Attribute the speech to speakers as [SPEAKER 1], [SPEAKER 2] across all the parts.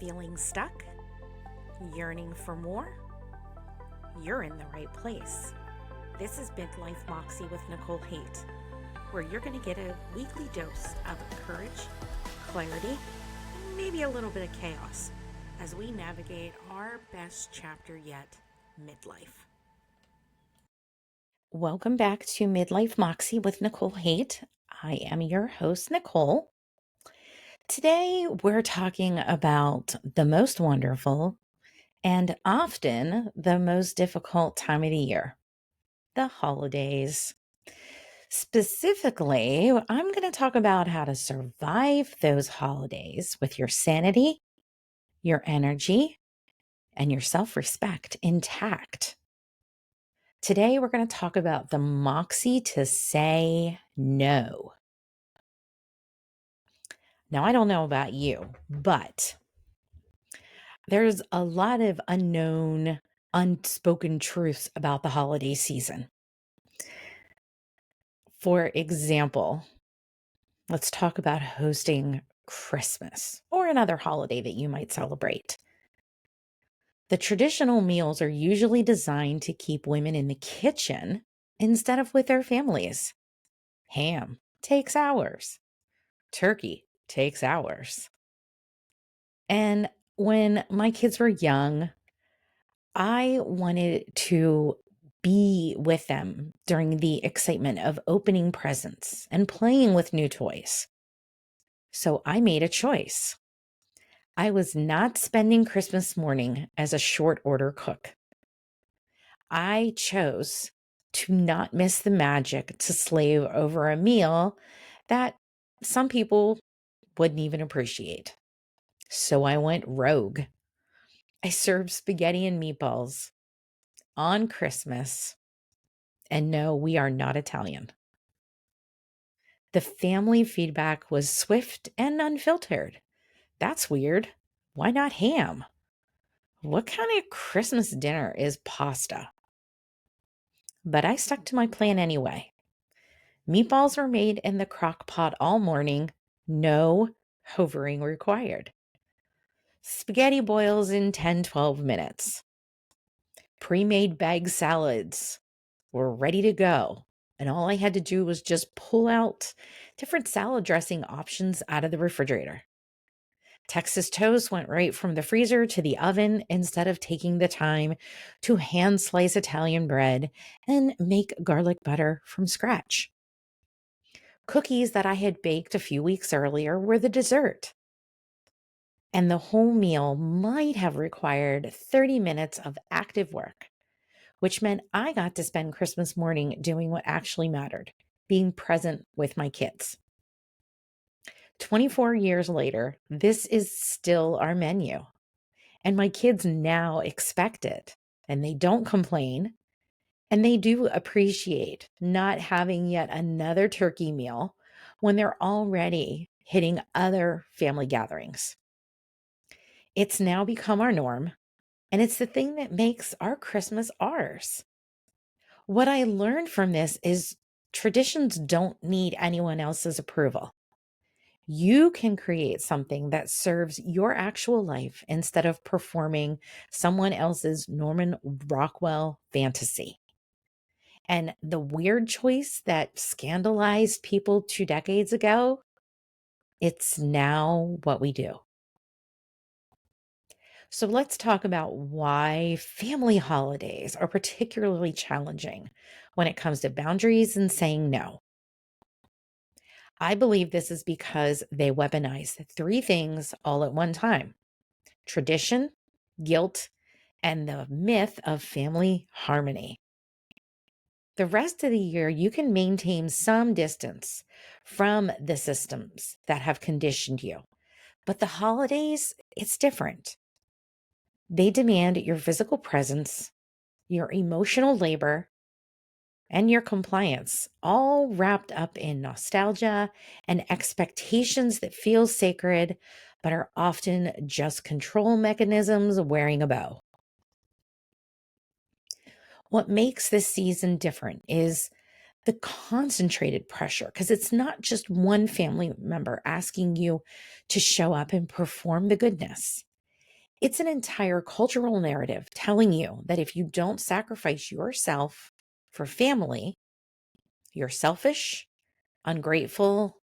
[SPEAKER 1] Feeling stuck? Yearning for more? You're in the right place. This is Midlife Moxie with Nicole Haight, where you're going to get a weekly dose of courage, clarity, and maybe a little bit of chaos as we navigate our best chapter yet, midlife. Welcome back to Midlife Moxie with Nicole Haight. I am your host, Nicole. Today, we're talking about the most wonderful and often the most difficult time of the year, the holidays. Specifically, I'm going to talk about how to survive those holidays with your sanity, your energy, and your self-respect intact. Today, we're going to talk about the Moxie to say no. Now, I don't know about you, but there's a lot of unknown, unspoken truths about the holiday season. For example, let's talk about hosting Christmas or another holiday that you might celebrate. The traditional meals are usually designed to keep women in the kitchen instead of with their families. Ham takes hours. Turkey takes hours. And when my kids were young, I wanted to be with them during the excitement of opening presents and playing with new toys. So I made a choice. I was not spending Christmas morning as a short order cook. I chose to not miss the magic to slave over a meal that some people wouldn't even appreciate. So I went rogue. I served spaghetti and meatballs on Christmas. And no, we are not Italian. The family feedback was swift and unfiltered. That's weird. Why not ham? What kind of Christmas dinner is pasta? But I stuck to my plan anyway. Meatballs were made in the crock pot all morning. No hovering required. Spaghetti boils in 10-12 minutes. Pre-made bag salads were ready to go. And all I had to do was just pull out different salad dressing options out of the refrigerator. Texas toast went right from the freezer to the oven instead of taking the time to hand slice Italian bread and make garlic butter from scratch. Cookies that I had baked a few weeks earlier were the dessert. And the whole meal might have required 30 minutes of active work, which meant I got to spend Christmas morning doing what actually mattered, being present with my kids. 24 years later, this is still our menu. And my kids now expect it, and they don't complain, and they do appreciate not having yet another turkey meal when they're already hitting other family gatherings. It's now become our norm, and it's the thing that makes our Christmas ours. What I learned from this is traditions don't need anyone else's approval. You can create something that serves your actual life instead of performing someone else's Norman Rockwell fantasy. And the weird choice that scandalized people 2 decades ago, it's now what we do. So let's talk about why family holidays are particularly challenging when it comes to boundaries and saying no. I believe this is because they weaponize 3 things all at one time: tradition, guilt, and the myth of family harmony. The rest of the year, you can maintain some distance from the systems that have conditioned you. But the holidays, it's different. They demand your physical presence, your emotional labor, and your compliance, all wrapped up in nostalgia and expectations that feel sacred, but are often just control mechanisms wearing a bow. What makes this season different is the concentrated pressure, because it's not just one family member asking you to show up and perform the goodness. It's an entire cultural narrative telling you that if you don't sacrifice yourself for family, you're selfish, ungrateful,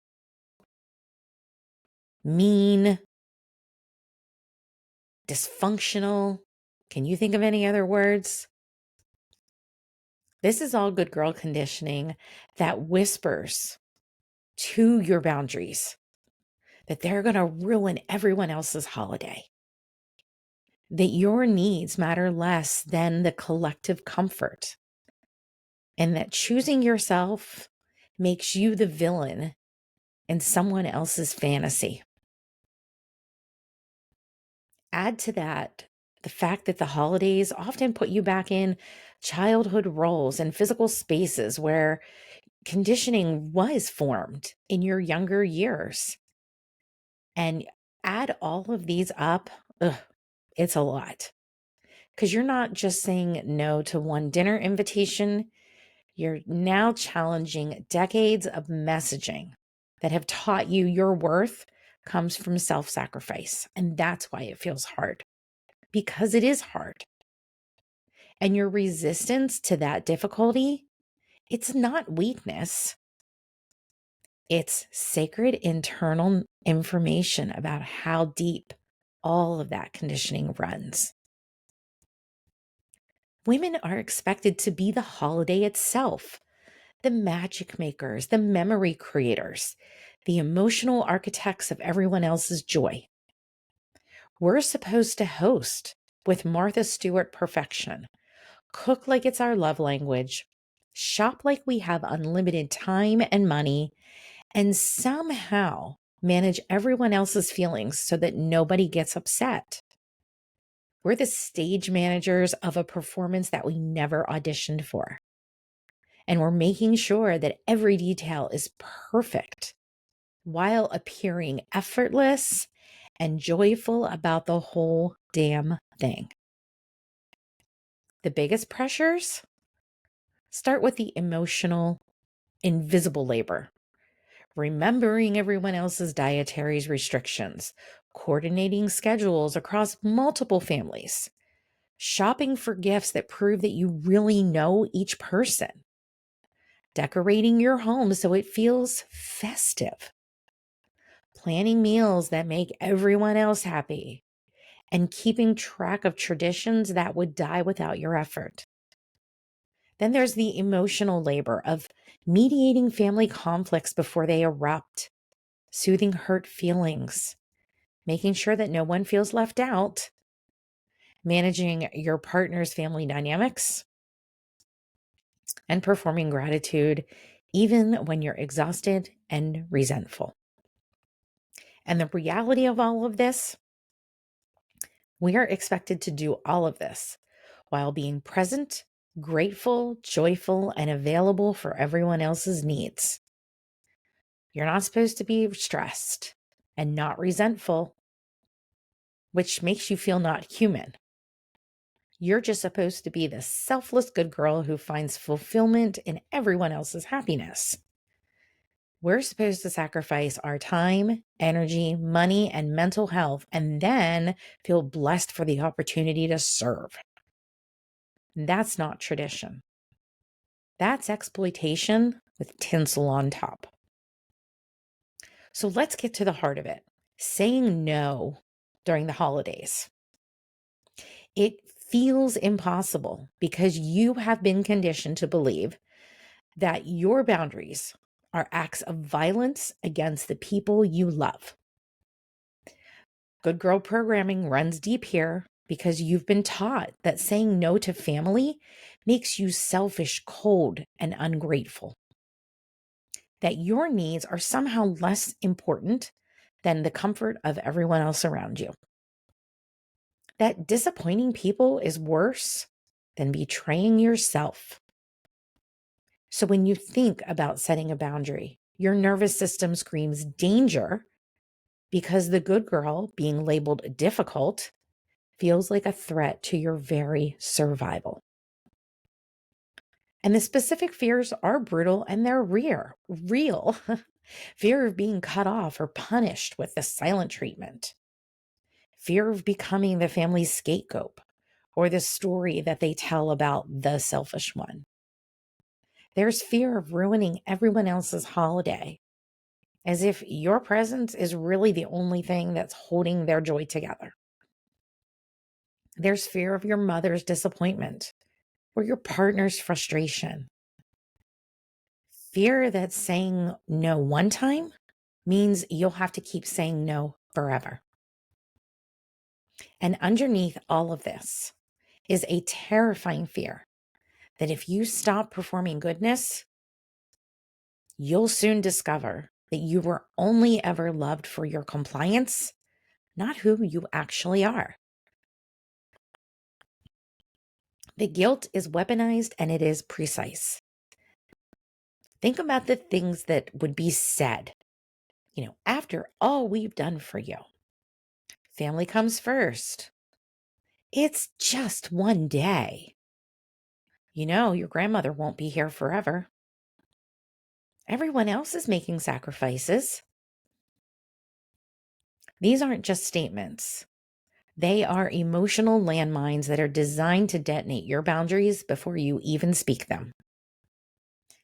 [SPEAKER 1] mean, dysfunctional. Can you think of any other words? This is all good girl conditioning that whispers to your boundaries that they're going to ruin everyone else's holiday, that your needs matter less than the collective comfort, and that choosing yourself makes you the villain in someone else's fantasy. Add to that the fact that the holidays often put you back in childhood roles and physical spaces where conditioning was formed in your younger years. And add all of these up, it's a lot. Because you're not just saying no to one dinner invitation, you're now challenging decades of messaging that have taught you your worth comes from self sacrifice. And that's why it feels hard, because it is hard. And your resistance to that difficulty, it's not weakness. It's sacred internal information about how deep all of that conditioning runs. Women are expected to be the holiday itself, the magic makers, the memory creators, the emotional architects of everyone else's joy. We're supposed to host with Martha Stewart perfection, cook like it's our love language, shop like we have unlimited time and money, and somehow manage everyone else's feelings so that nobody gets upset. We're the stage managers of a performance that we never auditioned for. And we're making sure that every detail is perfect while appearing effortless and joyful about the whole damn thing. The biggest pressures start with the emotional, invisible labor. Remembering everyone else's dietary restrictions, coordinating schedules across multiple families, shopping for gifts that prove that you really know each person, decorating your home so it feels festive, planning meals that make everyone else happy, and keeping track of traditions that would die without your effort. Then there's the emotional labor of mediating family conflicts before they erupt, soothing hurt feelings, making sure that no one feels left out, managing your partner's family dynamics, and performing gratitude even when you're exhausted and resentful. And the reality of all of this, we are expected to do all of this while being present, grateful, joyful, and available for everyone else's needs. You're not supposed to be stressed and not resentful, which makes you feel not human. You're just supposed to be the selfless good girl who finds fulfillment in everyone else's happiness. We're supposed to sacrifice our time, energy, money, and mental health, and then feel blessed for the opportunity to serve. That's not tradition. That's exploitation with tinsel on top. So let's get to the heart of it. Saying no during the holidays. It feels impossible because you have been conditioned to believe that your boundaries are acts of violence against the people you love. Good girl programming runs deep here because you've been taught that saying no to family makes you selfish, cold, and ungrateful. That your needs are somehow less important than the comfort of everyone else around you. That disappointing people is worse than betraying yourself. So when you think about setting a boundary, your nervous system screams danger because the good girl being labeled difficult feels like a threat to your very survival. And the specific fears are brutal and they're real. Fear of being cut off or punished with the silent treatment. fear of becoming the family's scapegoat or the story that they tell about the selfish one. There's fear of ruining everyone else's holiday, as if your presence is really the only thing that's holding their joy together. There's fear of your mother's disappointment or your partner's frustration. Fear that saying no one time means you'll have to keep saying no forever. And underneath all of this is a terrifying fear that if you stop performing goodness, you'll soon discover that you were only ever loved for your compliance, not who you actually are. The guilt is weaponized and it is precise. Think about the things that would be said, after all we've done for you. Family comes first. It's just one day. Your grandmother won't be here forever. Everyone else is making sacrifices. These aren't just statements. They are emotional landmines that are designed to detonate your boundaries before you even speak them.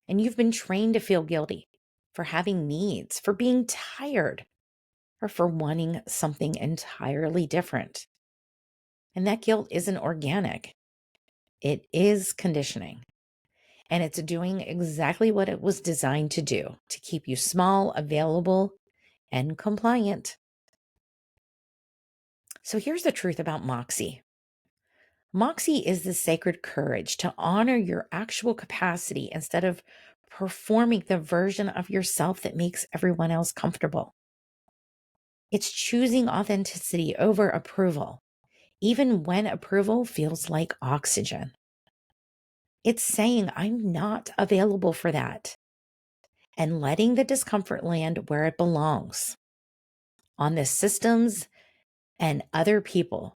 [SPEAKER 1] And you've been trained to feel guilty for having needs, for being tired, or for wanting something entirely different. And that guilt isn't organic. It is conditioning. And it's doing exactly what it was designed to do, to keep you small, available, and compliant. So here's the truth about Moxie. Moxie is the sacred courage to honor your actual capacity instead of performing the version of yourself that makes everyone else comfortable. It's choosing authenticity over approval, even when approval feels like oxygen. It's saying, I'm not available for that, and letting the discomfort land where it belongs, on the systems and other people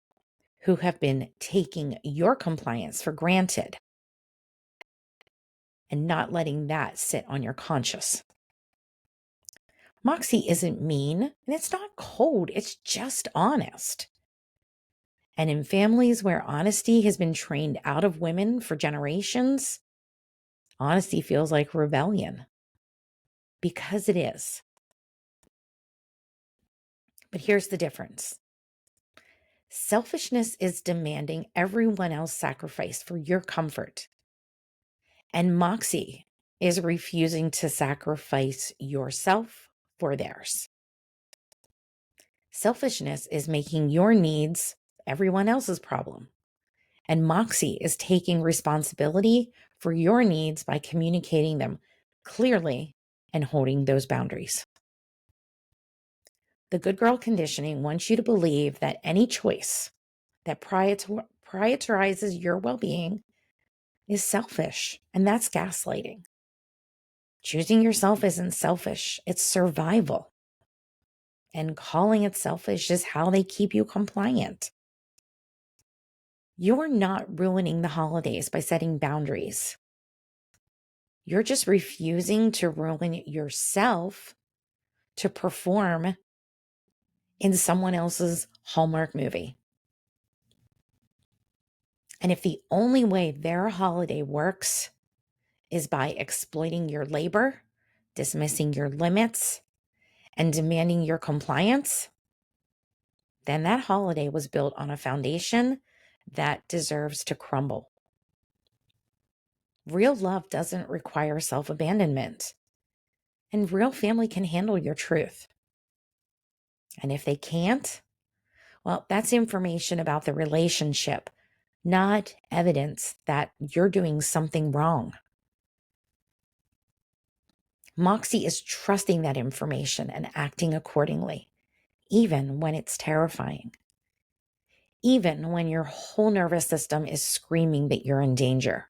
[SPEAKER 1] who have been taking your compliance for granted and not letting that sit on your conscience. Moxie isn't mean and it's not cold, it's just honest. And in families where honesty has been trained out of women for generations, honesty feels like rebellion. Because it is. But here's the difference. Selfishness is demanding everyone else sacrifice for your comfort. And Moxie is refusing to sacrifice yourself for theirs. Selfishness is making your needs everyone else's problem. And Moxie is taking responsibility for your needs by communicating them clearly and holding those boundaries. The good girl conditioning wants you to believe that any choice that prioritizes your well-being is selfish, and that's gaslighting. Choosing yourself isn't selfish, it's survival. And calling it selfish is how they keep you compliant. You're not ruining the holidays by setting boundaries. You're just refusing to ruin yourself to perform in someone else's Hallmark movie. And if the only way their holiday works is by exploiting your labor, dismissing your limits, and demanding your compliance, then that holiday was built on a foundation that deserves to crumble. Real love doesn't require self-abandonment, and real family can handle your truth. And if they can't, well, that's information about the relationship, not evidence that you're doing something wrong. Moxie is trusting that information and acting accordingly, even when it's terrifying. Even when your whole nervous system is screaming that you're in danger.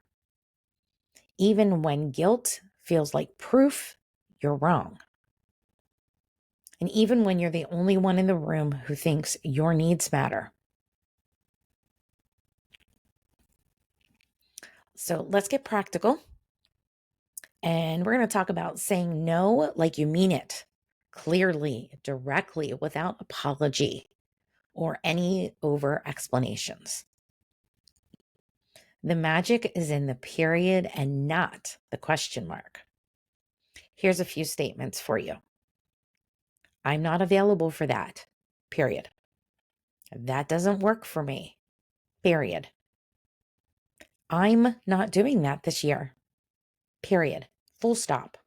[SPEAKER 1] Even when guilt feels like proof you're wrong. And even when you're the only one in the room who thinks your needs matter. So let's get practical. And we're going to talk about saying no like you mean it, clearly, directly, without apology. or any over explanations. The magic is in the period and not the question mark. Here's a few statements for you. I'm not available for that, period. That doesn't work for me, period. I'm not doing that this year, period. Full stop.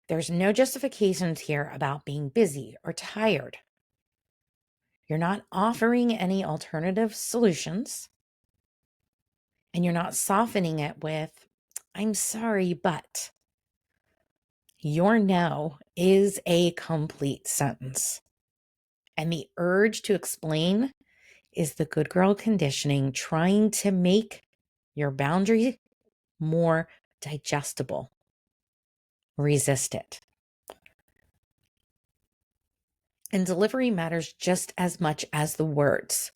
[SPEAKER 1] There's no justifications here about being busy or tired. You're not offering any alternative solutions, and you're not softening it with, I'm sorry, but. Your no is a complete sentence. And the urge to explain is the good girl conditioning trying to make your boundary more digestible. Resist it. And delivery matters just as much as the words.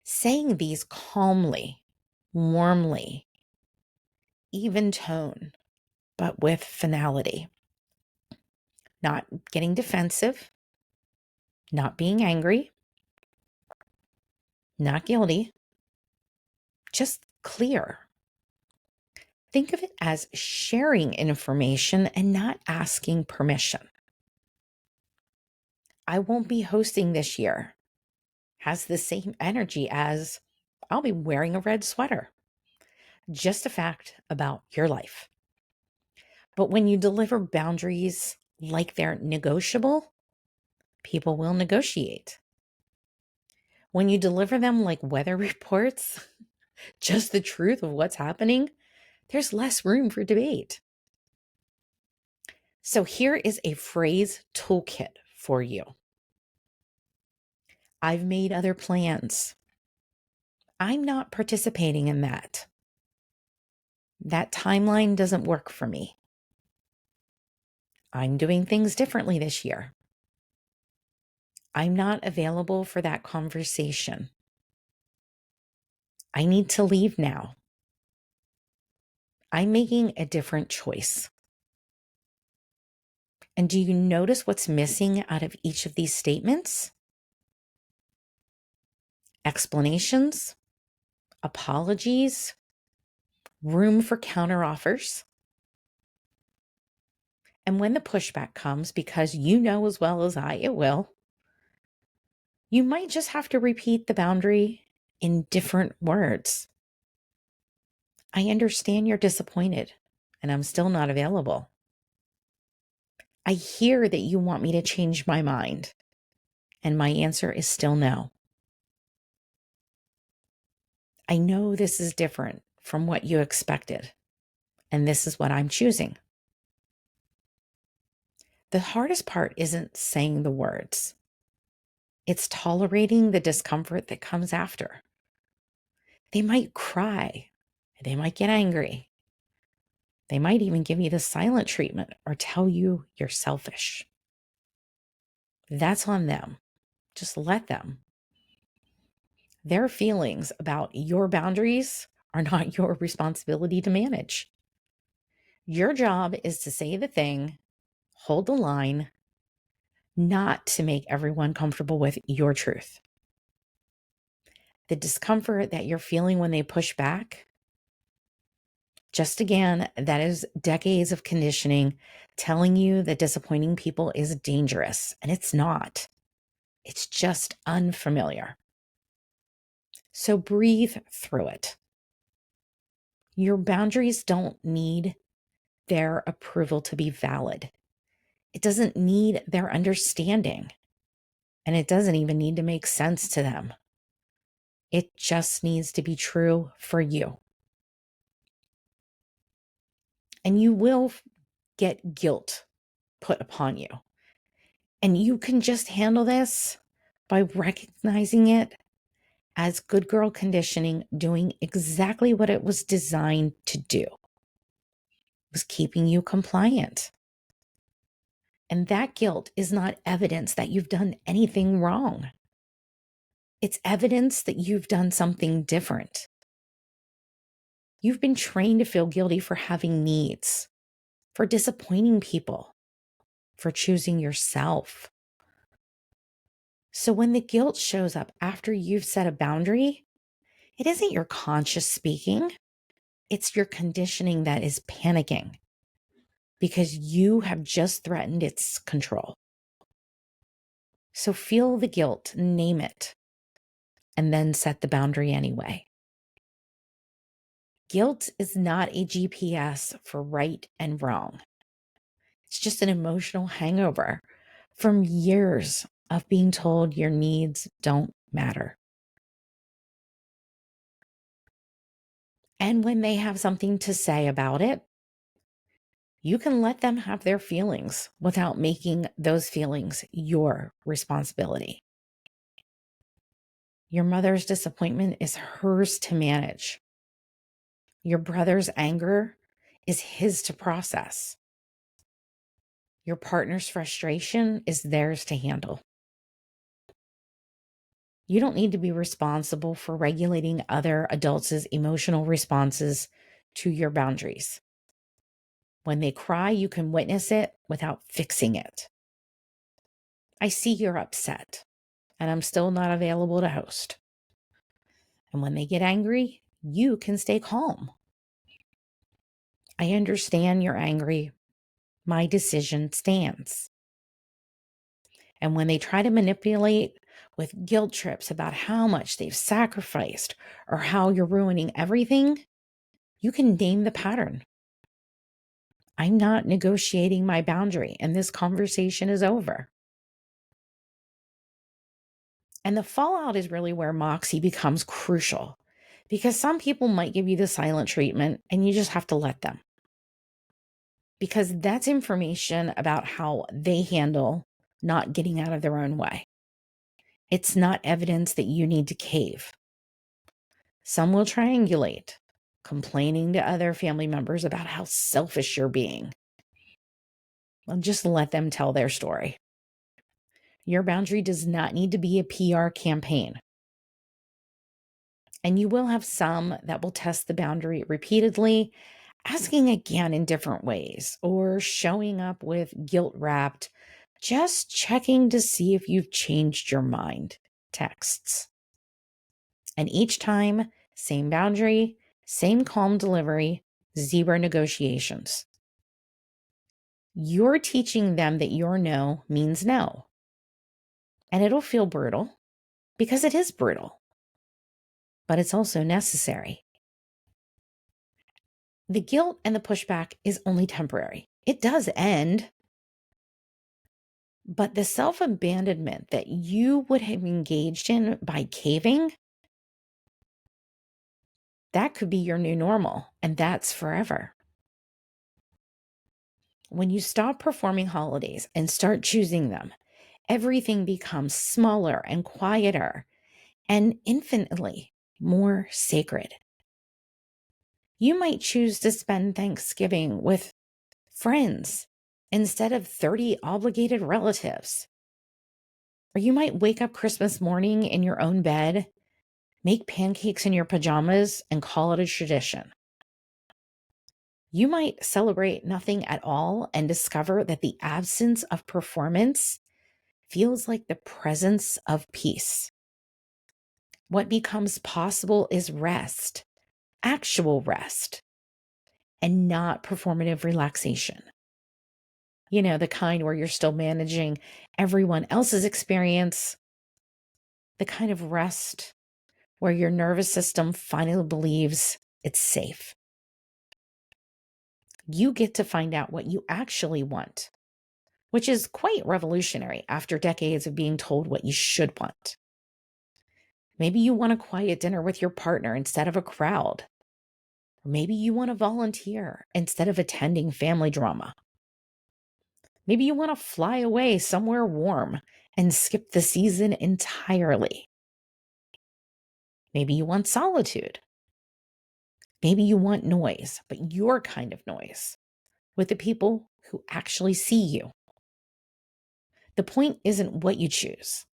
[SPEAKER 1] Saying these calmly, warmly, even tone, but with finality. Not getting defensive, not being angry, not guilty, just clear. Think of it as sharing information and not asking permission. I won't be hosting this year has the same energy as I'll be wearing a red sweater. Just a fact about your life. But when you deliver boundaries like they're negotiable, people will negotiate. When you deliver them like weather reports, just the truth of what's happening, there's less room for debate. So here is a phrase toolkit for you. I've made other plans. I'm not participating in that. That timeline doesn't work for me. I'm doing things differently this year. I'm not available for that conversation. I need to leave now. I'm making a different choice. And do you notice what's missing out of each of these statements? Explanations, apologies, room for counteroffers. And when the pushback comes, because you know as well as I it will, you might just have to repeat the boundary in different words. I understand you're disappointed and I'm still not available. I hear that you want me to change my mind, and my answer is still no. I know this is different from what you expected, and this is what I'm choosing. The hardest part isn't saying the words. It's tolerating the discomfort that comes after. They might cry. They might get angry. They might even give you the silent treatment or tell you you're selfish. That's on them. Just let them. Their feelings about your boundaries are not your responsibility to manage. Your job is to say the thing, hold the line, not to make everyone comfortable with your truth. The discomfort that you're feeling when they push back, just again, that is decades of conditioning telling you that disappointing people is dangerous, and it's not. It's just unfamiliar. So breathe through it. Your boundaries don't need their approval to be valid. It doesn't need their understanding, and it doesn't even need to make sense to them. It just needs to be true for you. And you will get guilt put upon you. And you can just handle this by recognizing it as good girl conditioning doing exactly what it was designed to do. It was keeping you compliant. And that guilt is not evidence that you've done anything wrong. It's evidence that you've done something different. You've been trained to feel guilty for having needs, for disappointing people, for choosing yourself. So when the guilt shows up after you've set a boundary, it isn't your conscious speaking, it's your conditioning that is panicking because you have just threatened its control. So feel the guilt, name it, and then set the boundary anyway. Guilt is not a GPS for right and wrong. It's just an emotional hangover from years of being told your needs don't matter. And when they have something to say about it, you can let them have their feelings without making those feelings your responsibility. Your mother's disappointment is hers to manage. Your brother's anger is his to process. Your partner's frustration is theirs to handle. You don't need to be responsible for regulating other adults' emotional responses to your boundaries. When they cry, you can witness it without fixing it. I see you're upset, and I'm still not available to host. And when they get angry, you can stay calm. I understand you're angry. My decision stands. And when they try to manipulate with guilt trips about how much they've sacrificed or how you're ruining everything, you can name the pattern. I'm not negotiating my boundary, and this conversation is over. And the fallout is really where Moxie becomes crucial because some people might give you the silent treatment and you just have to let them. Because that's information about how they handle not getting out of their own way. It's not evidence that you need to cave. Some will triangulate, complaining to other family members about how selfish you're being. Well, just let them tell their story. Your boundary does not need to be a PR campaign. And you will have some that will test the boundary repeatedly, asking again in different ways, or showing up with guilt wrapped, just checking to see if you've changed your mind texts. And each time, same boundary, same calm delivery, zero negotiations. You're teaching them that your no means no. And it'll feel brutal because it is brutal, but it's also necessary. The guilt and the pushback is only temporary. It does end, but the self-abandonment that you would have engaged in by caving, that could be your new normal, and that's forever. When you stop performing holidays and start choosing them, everything becomes smaller and quieter and infinitely more sacred. You might choose to spend Thanksgiving with friends instead of 30 obligated relatives. Or you might wake up Christmas morning in your own bed, make pancakes in your pajamas, and call it a tradition. You might celebrate nothing at all and discover that the absence of performance feels like the presence of peace. What becomes possible is rest, actual rest, and not performative relaxation. You know, the kind where you're still managing everyone else's experience, the kind of rest where your nervous system finally believes it's safe. You get to find out what you actually want, which is quite revolutionary after decades of being told what you should want. Maybe you want a quiet dinner with your partner instead of a crowd. Or maybe you want to volunteer instead of attending family drama. Maybe you want to fly away somewhere warm and skip the season entirely. Maybe you want solitude. Maybe you want noise, but your kind of noise, with the people who actually see you. The point isn't what you choose.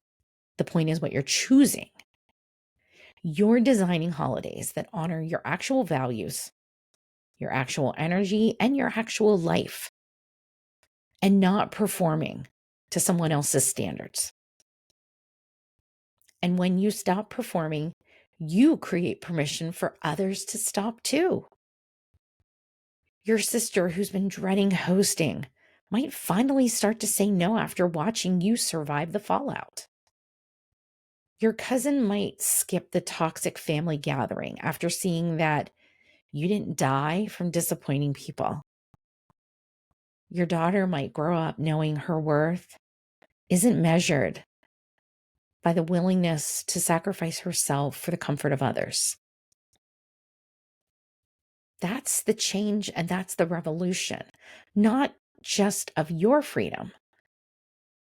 [SPEAKER 1] The point is what you're choosing. You're designing holidays that honor your actual values, your actual energy, and your actual life, and not performing to someone else's standards. And when you stop performing, you create permission for others to stop too. Your sister, who's been dreading hosting, might finally start to say no after watching you survive the fallout. Your cousin might skip the toxic family gathering after seeing that you didn't die from disappointing people. Your daughter might grow up knowing her worth isn't measured by the willingness to sacrifice herself for the comfort of others. That's the change and that's the revolution, not just of your freedom,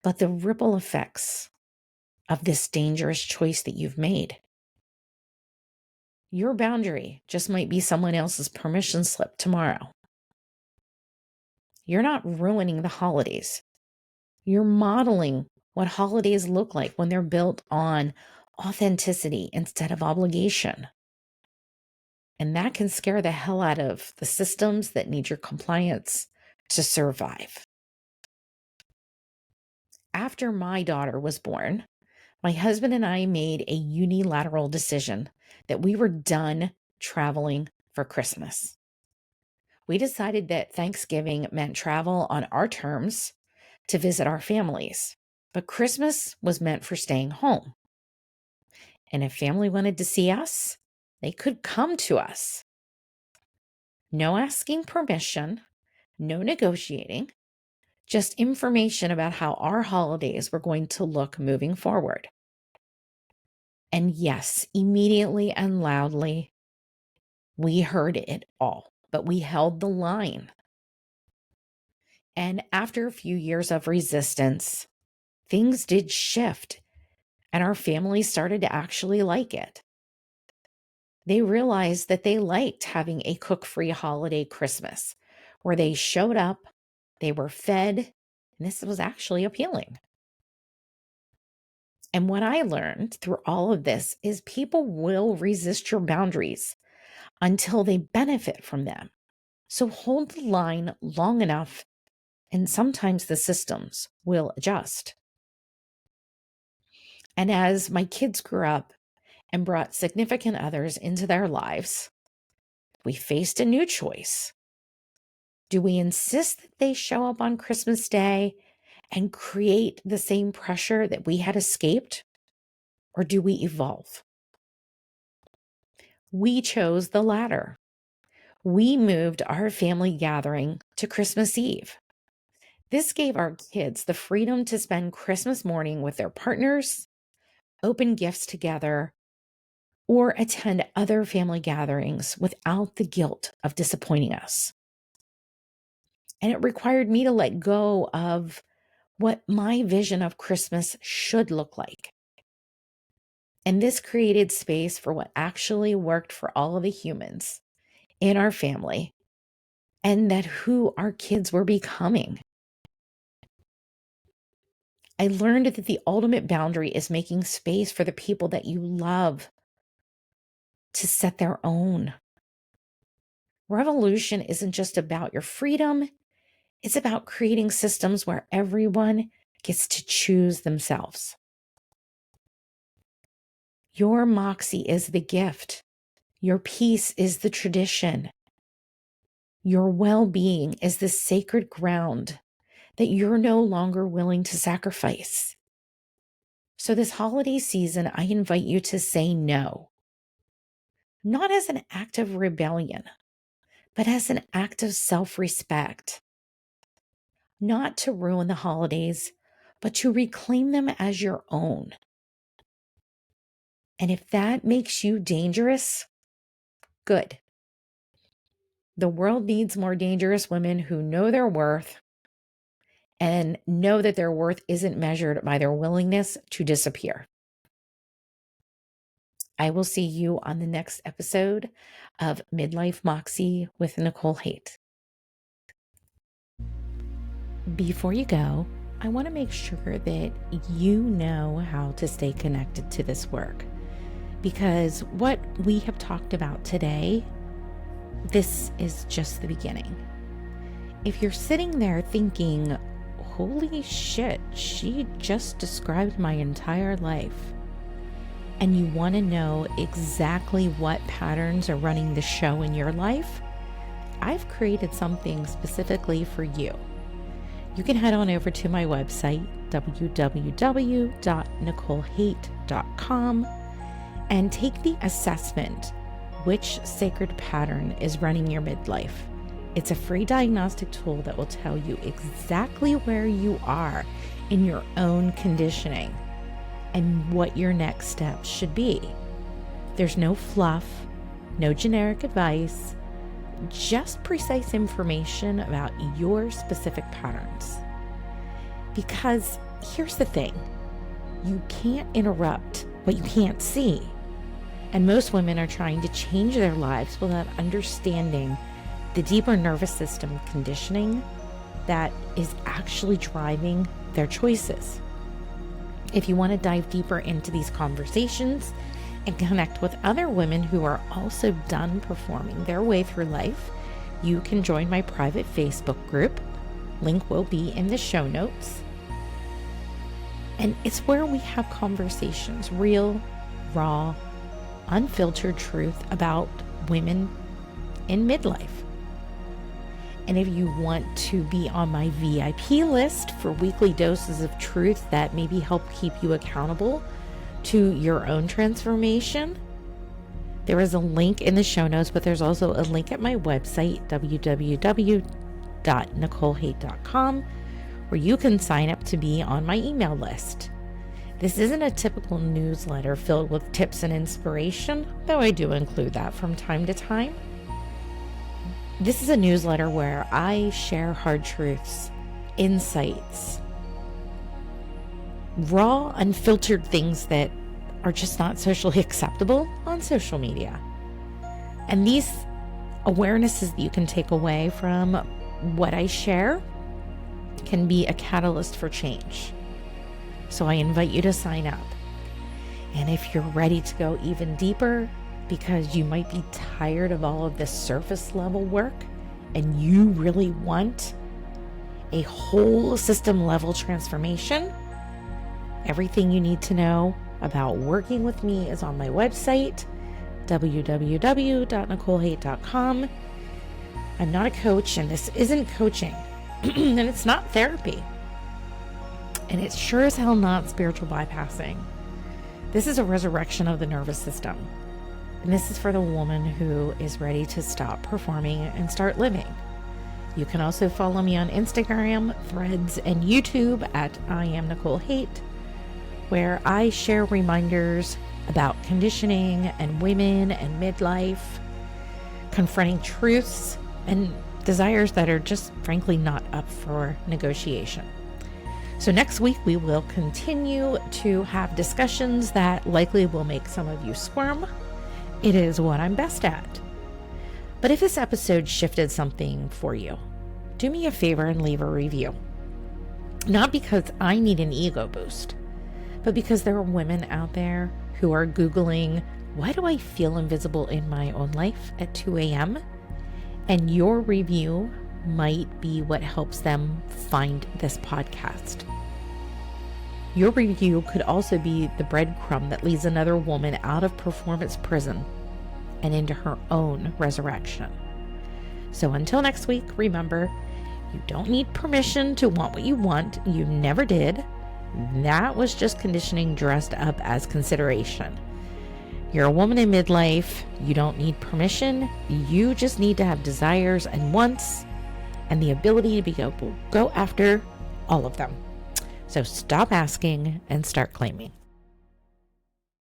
[SPEAKER 1] but the ripple effects of this dangerous choice that you've made. Your boundary just might be someone else's permission slip tomorrow. You're not ruining the holidays. You're modeling what holidays look like when they're built on authenticity instead of obligation. And that can scare the hell out of the systems that need your compliance to survive. After my daughter was born, my husband and I made a unilateral decision that we were done traveling for Christmas. We decided that Thanksgiving meant travel on our terms to visit our families, but Christmas was meant for staying home. And if family wanted to see us, they could come to us. No asking permission, no negotiating, just information about how our holidays were going to look moving forward. And yes, immediately and loudly, we heard it all, but we held the line. And after a few years of resistance, things did shift, and our family started to actually like it. They realized that they liked having a cook-free holiday Christmas, where they showed up, they were fed, and this was actually appealing. And what I learned through all of this is people will resist your boundaries until they benefit from them. So hold the line long enough, and sometimes the systems will adjust. And as my kids grew up and brought significant others into their lives, we faced a new choice. Do we insist that they show up on Christmas Day and create the same pressure that we had escaped? Or do we evolve? We chose the latter. We moved our family gathering to Christmas Eve. This gave our kids the freedom to spend Christmas morning with their partners, open gifts together, or attend other family gatherings without the guilt of disappointing us. And it required me to let go of what my vision of Christmas should look like. And this created space for what actually worked for all of the humans in our family and that who our kids were becoming. I learned that the ultimate boundary is making space for the people that you love to set their own. Revolution isn't just about your freedom. It's about creating systems where everyone gets to choose themselves. Your Moxie is the gift. Your peace is the tradition. Your well-being is the sacred ground that you're no longer willing to sacrifice. So this holiday season, I invite you to say no, not as an act of rebellion, but as an act of self-respect. Not to ruin the holidays, but to reclaim them as your own. And if that makes you dangerous, good. The world needs more dangerous women who know their worth and know that their worth isn't measured by their willingness to disappear. I will see you on the next episode of Midlife Moxie with Nicole Haight. Before you go, I want to make sure that you know how to stay connected to this work, because what we have talked about today, this is just the beginning. If you're sitting there thinking, holy shit, she just described my entire life, and you want to know exactly what patterns are running the show in your life, I've created something specifically for you. You can head on over to my website, www.nicolehaight.com, and take the assessment, which sacred pattern is running your midlife. It's a free diagnostic tool that will tell you exactly where you are in your own conditioning and what your next steps should be. There's no fluff, no generic advice, just precise information about your specific patterns. Because here's the thing, you can't interrupt what you can't see. And most women are trying to change their lives without understanding the deeper nervous system conditioning that is actually driving their choices. If you want to dive deeper into these conversations and connect with other women who are also done performing their way through life, you can join my private Facebook group. Link will be in the show notes. And it's where we have conversations, real, raw, unfiltered truth about women in midlife. And if you want to be on my VIP list for weekly doses of truth that maybe help keep you accountable to your own transformation, there is a link in the show notes, but there's also a link at my website, www.nicolehaight.com, where you can sign up to be on my email list. This isn't a typical newsletter filled with tips and inspiration, though I do include that from time to time. This is a newsletter where I share hard truths, insights, raw, unfiltered things that are just not socially acceptable on social media. And these awarenesses that you can take away from what I share can be a catalyst for change. So I invite you to sign up. And if you're ready to go even deeper, because you might be tired of all of this surface level work and you really want a whole system level transformation, everything you need to know about working with me is on my website, www.nicolehaight.com. I'm not a coach, and this isn't coaching, and it's not therapy, and it's sure as hell not spiritual bypassing. This is a resurrection of the nervous system. And this is for the woman who is ready to stop performing and start living. You can also follow me on Instagram, Threads, and YouTube at I am Nicole Haight, where I share reminders about conditioning and women and midlife, confronting truths and desires that are just frankly not up for negotiation. So next week we will continue to have discussions that likely will make some of you squirm. It is what I'm best at. But if this episode shifted something for you, do me a favor and leave a review. Not because I need an ego boost, but because there are women out there who are Googling, why do I feel invisible in my own life at 2 a.m.? And your review might be what helps them find this podcast. Your review could also be the breadcrumb that leads another woman out of performance prison and into her own resurrection. So until next week, remember, you don't need permission to want what you want. You never did. That was just conditioning dressed up as consideration. You're a woman in midlife. You don't need permission. You just need to have desires and wants and the ability to go after all of them. So stop asking and start claiming.